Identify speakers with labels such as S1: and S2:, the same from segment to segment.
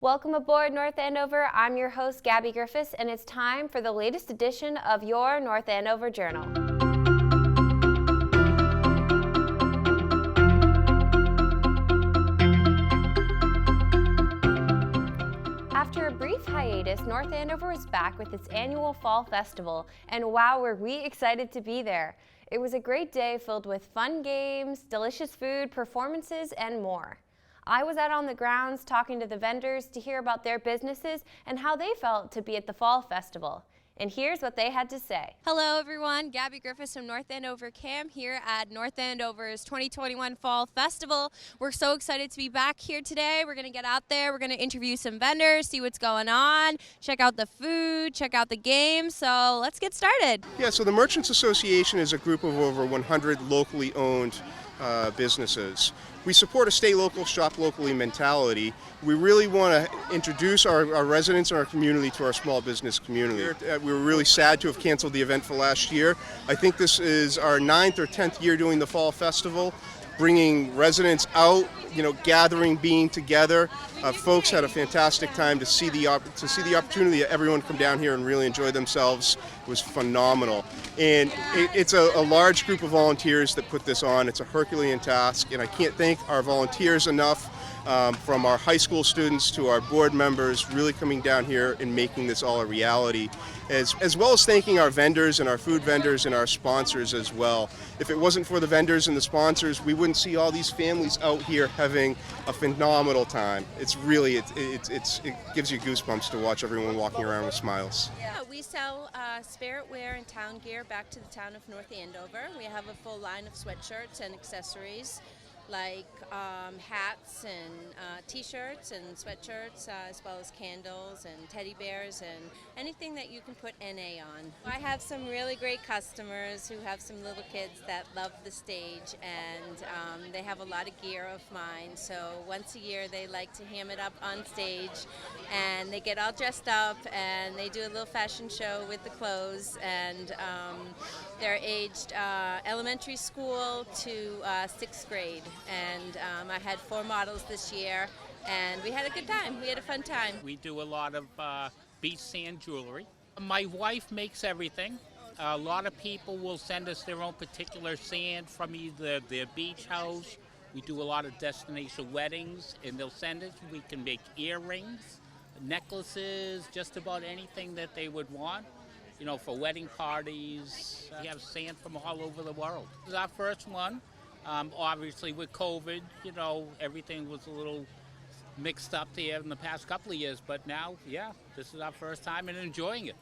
S1: Welcome aboard North Andover. I'm your host, Gabby Griffiths, and it's time for the latest edition of your North Andover Journal. After a brief hiatus, North Andover is back with its annual Fall Festival, and wow, were we excited to be there. It was a great day filled with fun games, delicious food, performances, and more. I was out on the grounds talking to the vendors to hear about their businesses and how they felt to be at the Fall Festival. And here's what they had to say.
S2: Hello everyone, Gabby Griffiths from North Andover Cam here at North Andover's 2021 Fall Festival. We're so excited to be back here today. We're going to get out there, we're going to interview some vendors, see what's going on, check out the food, check out the games. So let's get started.
S3: Yeah, so the Merchants Association is a group of over 100 locally owned businesses. We support a stay local, shop locally mentality. We really want to introduce our residents and our community to our small business community. We were really sad to have canceled the event for last year. I think this is our 9th or 10th year doing the Fall Festival, bringing residents out, gathering, being together. Folks had a fantastic time to see the opportunity of everyone come down here and really enjoy themselves. It was phenomenal. And it's a large group of volunteers that put this on. It's a Herculean task, and I can't thank our volunteers enough, from our high school students to our board members, really coming down here and making this all a reality, as well as thanking our vendors and our food vendors and our sponsors as well. If it wasn't for the vendors and the sponsors, we wouldn't see all these families out here having a phenomenal time. It's really, it gives you goosebumps to watch everyone walking around with smiles.
S4: Yeah, we sell spirit wear and town gear back to the town of North Andover. We have a full line of sweatshirts and accessories like hats and t-shirts and sweatshirts, as well as candles and teddy bears and anything that you can put NA on. I have some really great customers who have some little kids that love the stage, and they have a lot of gear of mine. So once a year they like to ham it up on stage, and they get all dressed up and they do a little fashion show with the clothes, and they're aged elementary school to 6th grade. And I had 4 models this year, and we had a good time. We had a fun time.
S5: We do a lot of beach sand jewelry. My wife makes everything. A lot of people will send us their own particular sand from either their beach house. We do a lot of destination weddings, and they'll send us. We can make earrings, necklaces, just about anything that they would want. For wedding parties. We have sand from all over the world. This is our first one. Obviously with COVID, everything was a little mixed up there in the past couple of years, but now, yeah, this is our first time and enjoying it.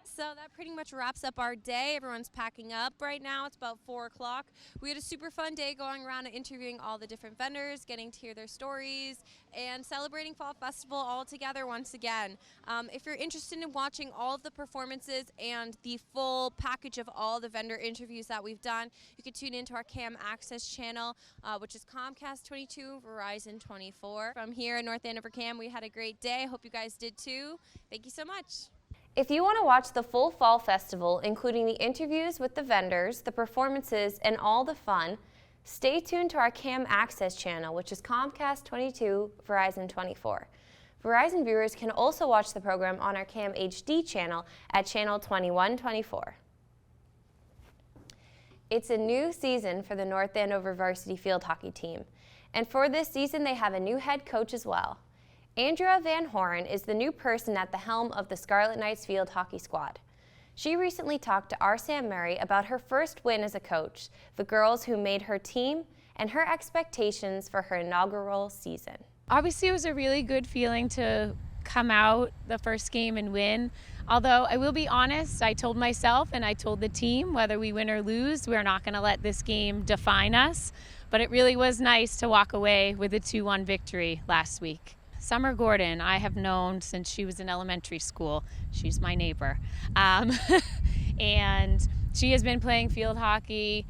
S2: So that pretty much wraps up our day. Everyone's packing up right now. It's about 4 o'clock. We had a super fun day going around and interviewing all the different vendors, getting to hear their stories, and celebrating Fall Festival all together once again. If you're interested in watching all of the performances and the full package of all the vendor interviews that we've done, you can tune into our Cam Access channel, which is Comcast 22, Verizon 24. From here in North Andover Cam, we had a great day. Hope you guys did too. Thank you so much.
S1: If you want to watch the full Fall Festival, including the interviews with the vendors, the performances, and all the fun, stay tuned to our Cam Access channel, which is Comcast 22, Verizon 24. Verizon viewers can also watch the program on our Cam HD channel at channel 2124. It's a new season for the North Andover varsity field hockey team, and for this season they have a new head coach as well. Andrea Van Horn is the new person at the helm of the Scarlet Knights field hockey squad. She recently talked to our Sam Murray about her first win as a coach, the girls who made her team, and her expectations for her inaugural season.
S6: Obviously, it was a really good feeling to come out the first game and win. Although I will be honest, I told myself and I told the team, whether we win or lose, we're not going to let this game define us. But it really was nice to walk away with a 2-1 victory last week. Summer Gordon, I have known since she was in elementary school. She's my neighbor. And she has been playing field hockey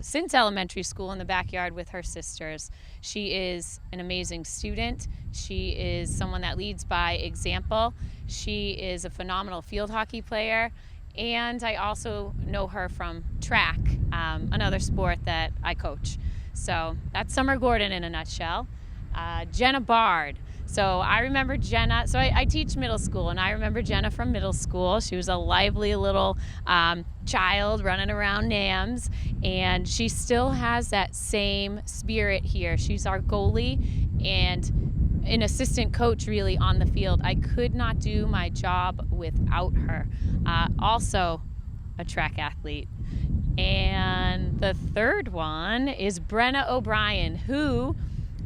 S6: since elementary school in the backyard with her sisters. She is an amazing student. She is someone that leads by example. She is a phenomenal field hockey player. And I also know her from track, another sport that I coach. So that's Summer Gordon in a nutshell. Jenna Bard. So I remember Jenna. So I teach middle school, and I remember Jenna from middle school. She was a lively little child running around NAMS, and she still has that same spirit here. She's our goalie and an assistant coach really on the field. I could not do my job without her. Also a track athlete. And the third one is Brenna O'Brien, who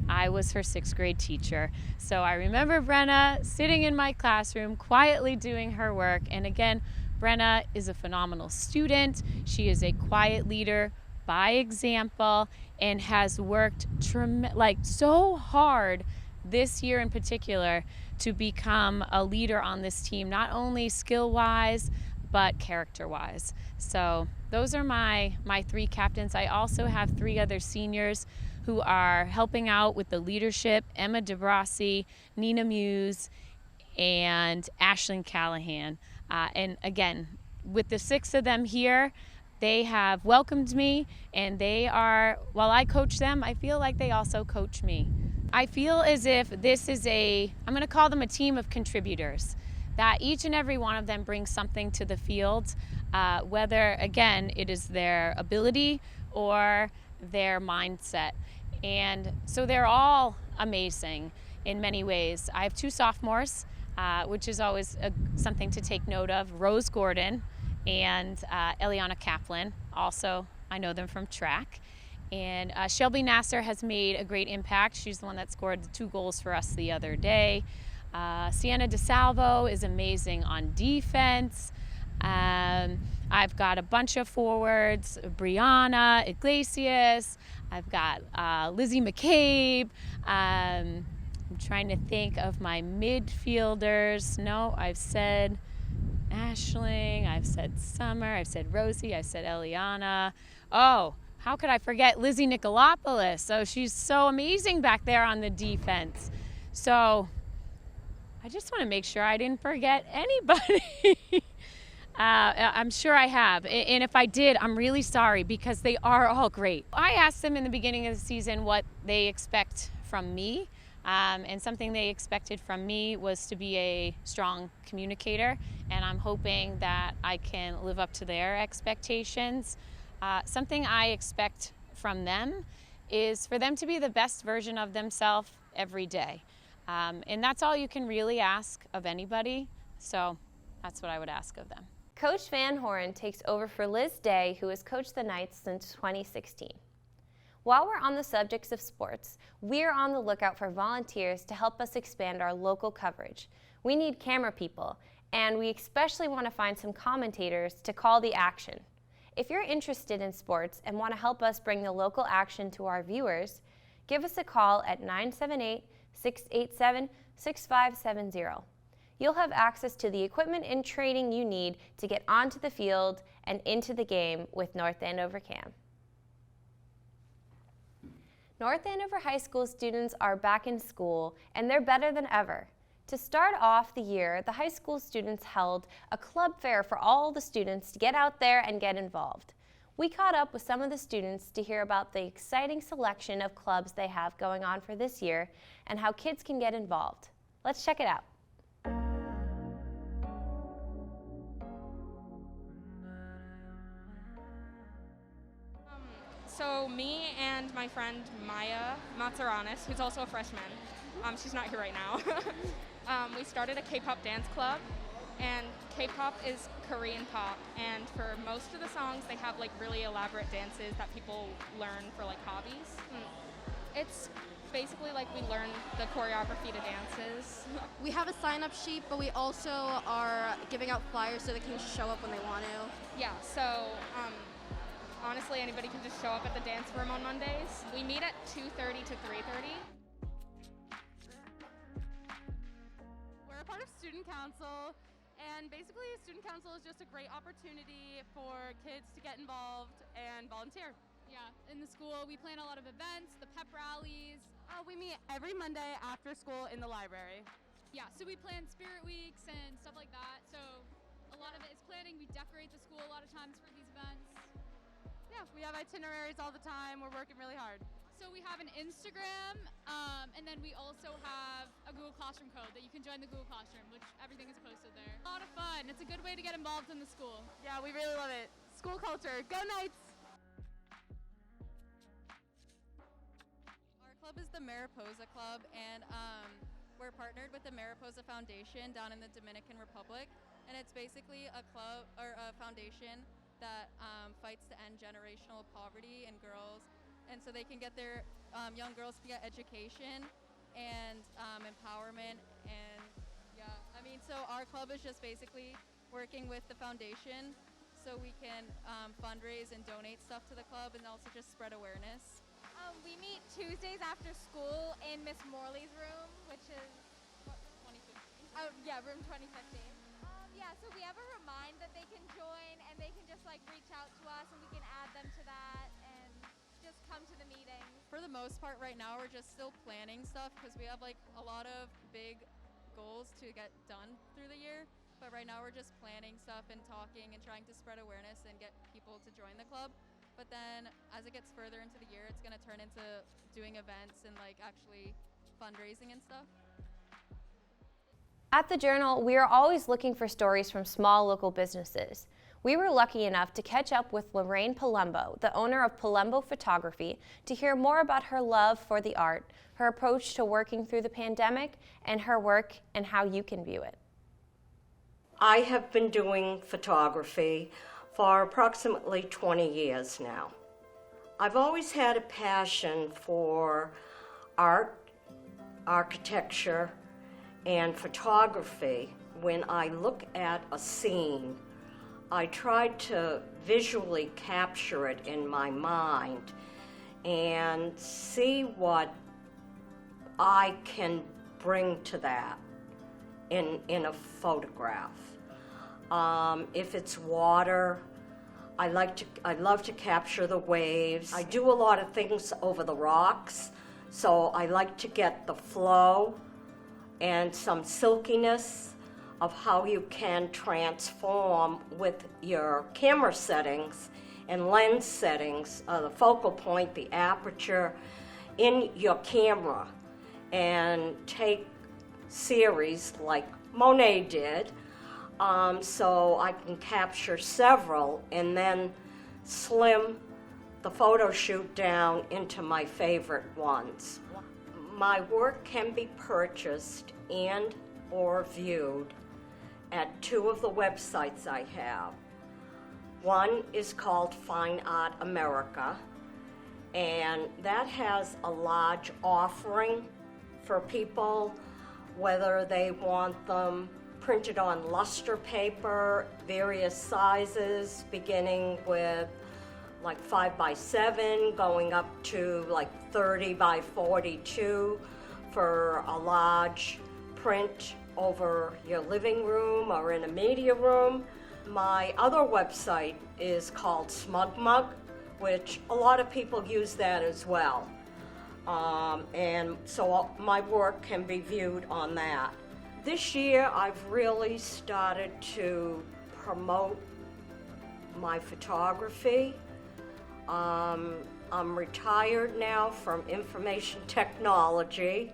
S6: I was her 6th grade teacher. So I remember Brenna sitting in my classroom quietly doing her work. And again, Brenna is a phenomenal student. She is a quiet leader by example and has worked so hard this year in particular to become a leader on this team, not only skill-wise, but character-wise. So those are my 3 captains. I also have 3 other seniors who are helping out with the leadership: Emma DeBrasi, Nina Muse, and Ashlyn Callahan. And again, with the 6 of them here, they have welcomed me, and they are, while I coach them, I feel like they also coach me. I feel as if this is I'm going to call them a team of contributors, that each and every one of them brings something to the field, whether, again, it is their ability or their mindset. And so they're all amazing in many ways. I have 2 sophomores, which is always something to take note of: Rose Gordon and Eliana Kaplan. Also, I know them from track. And Shelby Nasser has made a great impact. She's the one that scored the 2 goals for us the other day. Sienna DeSalvo is amazing on defense. I've got a bunch of forwards: Brianna Iglesias. I've got Lizzie McCabe. I'm trying to think of my midfielders. No, I've said Ashling, I've said Summer, I've said Rosie, I've said Eliana. Oh, how could I forget Lizzie Nicolopoulos? So she's so amazing back there on the defense. So I just want to make sure I didn't forget anybody. I'm sure I have. And if I did, I'm really sorry, because they are all great. I asked them in the beginning of the season what they expect from me. And something they expected from me was to be a strong communicator. And I'm hoping that I can live up to their expectations. Something I expect from them is for them to be the best version of themselves every day. And that's all you can really ask of anybody. So that's what I would ask of them.
S1: Coach Van Horen takes over for Liz Day, who has coached the Knights since 2016. While we're on the subjects of sports, we're on the lookout for volunteers to help us expand our local coverage. We need camera people, and we especially want to find some commentators to call the action. If you're interested in sports and want to help us bring the local action to our viewers, give us a call at 978-687-6570. You'll have access to the equipment and training you need to get onto the field and into the game with North Andover Cam. North Andover High School students are back in school, and they're better than ever. To start off the year, the high school students held a club fair for all the students to get out there and get involved. We caught up with some of the students to hear about the exciting selection of clubs they have going on for this year and how kids can get involved. Let's check it out.
S7: So me and my friend Maya Matsaranis, who's also a freshman, she's not here right now, we started a K-pop dance club, and K-pop is Korean pop, and for most of the songs they have like really elaborate dances that people learn for like hobbies. It's basically like we learn the choreography to dances.
S8: We have a sign-up sheet, but we also are giving out flyers so they can show up when they want to.
S7: Yeah, so honestly, anybody can just show up at the dance room on Mondays. We meet at 2:30 to 3:30.
S9: We're a part of student council, and basically student council is just a great opportunity for kids to get involved and volunteer.
S10: Yeah, in the school we plan a lot of events, the pep rallies.
S9: We meet every Monday after school in the library.
S10: Yeah, so we plan spirit weeks and stuff like that. So a lot of it is planning. We decorate the school a lot of times for these events.
S9: Yeah, we have itineraries all the time. We're working really hard.
S10: So we have an Instagram, and then we also have a Google Classroom code that you can join the Google Classroom, which everything is posted there. A lot of fun. It's a good way to get involved in the school.
S9: Yeah, we really love it. School culture. Go Knights!
S11: Our club is the Mariposa Club, and we're partnered with the Mariposa Foundation down in the Dominican Republic, and it's basically a club or a foundation that fights to end generational poverty in girls, and so they can get their young girls to get education and empowerment. And yeah, I mean, so our club is just basically working with the foundation so we can fundraise and donate stuff to the club, and also just spread awareness.
S12: We meet Tuesdays after school in Miss Morley's room, which is
S11: 2015.
S12: yeah, room 2015. Yeah, so we have a remind that they can join, and they can just like reach out to us, and we can add them to that, and just come to the meetings.
S11: For the most part right now, we're just still planning stuff because we have like a lot of big goals to get done through the year. But right now we're just planning stuff and talking and trying to spread awareness and get people to join the club. But then as it gets further into the year, it's going to turn into doing events and like actually fundraising and stuff.
S1: At the Journal, we are always looking for stories from small local businesses. We were lucky enough to catch up with Lorraine Palumbo, the owner of Palumbo Photography, to hear more about her love for the art, her approach to working through the pandemic, and her work and how you can view it.
S13: I have been doing photography for approximately 20 years now. I've always had a passion for art, architecture, and photography. When I look at a scene, I try to visually capture it in my mind and see what I can bring to that in a photograph. If it's water, I love to capture the waves. I do a lot of things over the rocks, so I like to get the flow and some silkiness of how you can transform with your camera settings and lens settings, the focal point, the aperture in your camera, and take series like Monet did, so I can capture several and then slim the photo shoot down into my favorite ones. My work can be purchased and or viewed at two of the websites I have. One is called Fine Art America, and that has a large offering for people, whether they want them printed on luster paper, various sizes, beginning with like 5x7, going up to like 30x42 for a large print over your living room or in a media room. My other website is called Smug Mug, which a lot of people use that as well. And so my work can be viewed on that. This year I've really started to promote my photography. I'm retired now from information technology,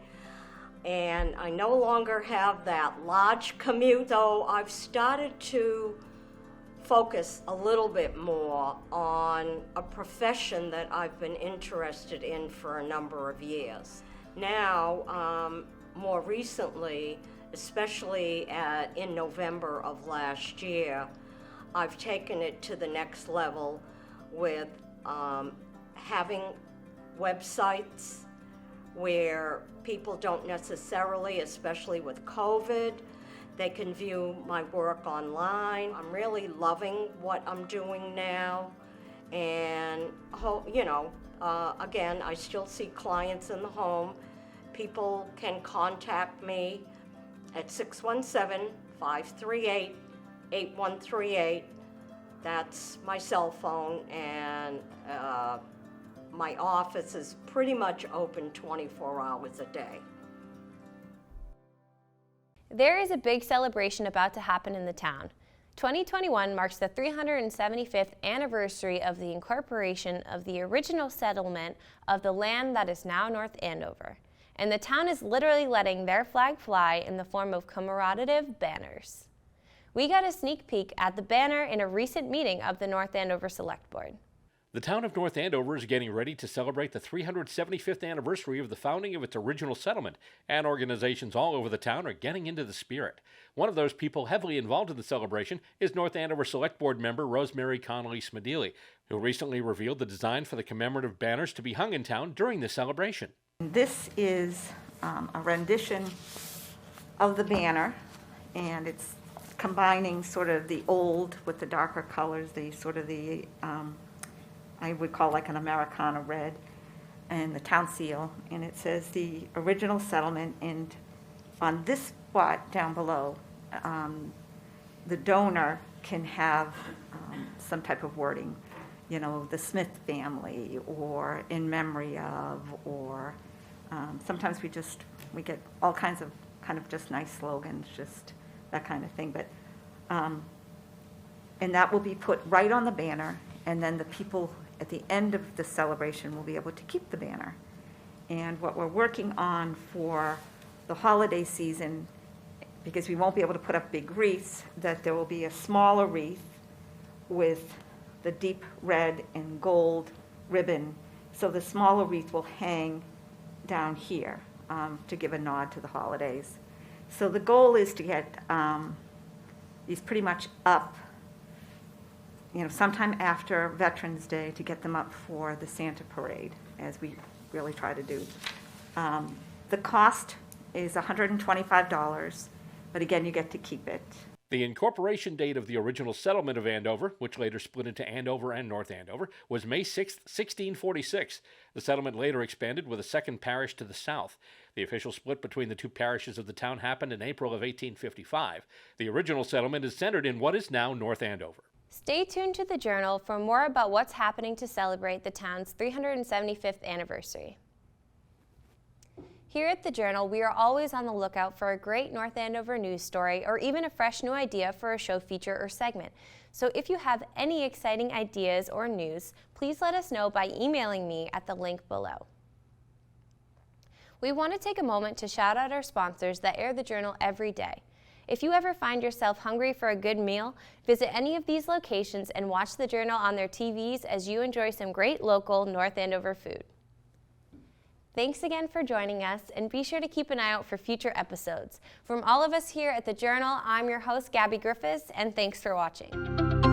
S13: and I no longer have that large commute, though I've started to focus a little bit more on a profession that I've been interested in for a number of years. Now, more recently, especially in November of last year, I've taken it to the next level with having websites where people don't necessarily, especially with COVID, they can view my work online. I'm really loving what I'm doing now, and again, I still see clients in the home. People can contact me at 617-538-8138. That's my cell phone, and my office is pretty much open 24 hours a day.
S1: There is a big celebration about to happen in the town. 2021 marks the 375th anniversary of the incorporation of the original settlement of the land that is now North Andover. And the town is literally letting their flag fly in the form of commemorative banners. We got a sneak peek at the banner in a recent meeting of the North Andover Select Board.
S14: The town of North Andover is getting ready to celebrate the 375th anniversary of the founding of its original settlement, and organizations all over the town are getting into the spirit. One of those people heavily involved in the celebration is North Andover Select Board member Rosemary Connolly Smedili, who recently revealed the design for the commemorative banners to be hung in town during the celebration.
S15: This is a rendition of the banner, and it's combining sort of the old with the darker colors, I would call like an Americana red, and the town seal, and it says the original settlement, and on this spot down below, the donor can have some type of wording, the Smith family, or in memory of, or sometimes we get all kinds of kind of just nice slogans, just that kind of thing, but and that will be put right on the banner, and then the people at the end of the celebration will be able to keep the banner. And what we're working on for the holiday season, because we won't be able to put up big wreaths, that there will be a smaller wreath with the deep red and gold ribbon. So the smaller wreath will hang down here to give a nod to the holidays. So the goal is to get these pretty much up sometime after Veterans Day, to get them up for the Santa Parade, as we really try to do. The cost is $125, but again, you get to keep it.
S14: The incorporation date of the original settlement of Andover, which later split into Andover and North Andover, was May 6, 1646. The settlement later expanded with a second parish to the south. The official split between the two parishes of the town happened in April of 1855. The original settlement is centered in what is now North Andover.
S1: Stay tuned to the Journal for more about what's happening to celebrate the town's 375th anniversary. Here at the Journal, we are always on the lookout for a great North Andover news story or even a fresh new idea for a show feature or segment. So if you have any exciting ideas or news, please let us know by emailing me at the link below. We want to take a moment to shout out our sponsors that air the Journal every day. If you ever find yourself hungry for a good meal, visit any of these locations and watch the Journal on their TVs as you enjoy some great local North Andover food. Thanks again for joining us, and be sure to keep an eye out for future episodes. From all of us here at the Journal, I'm your host, Gabby Griffiths, and thanks for watching.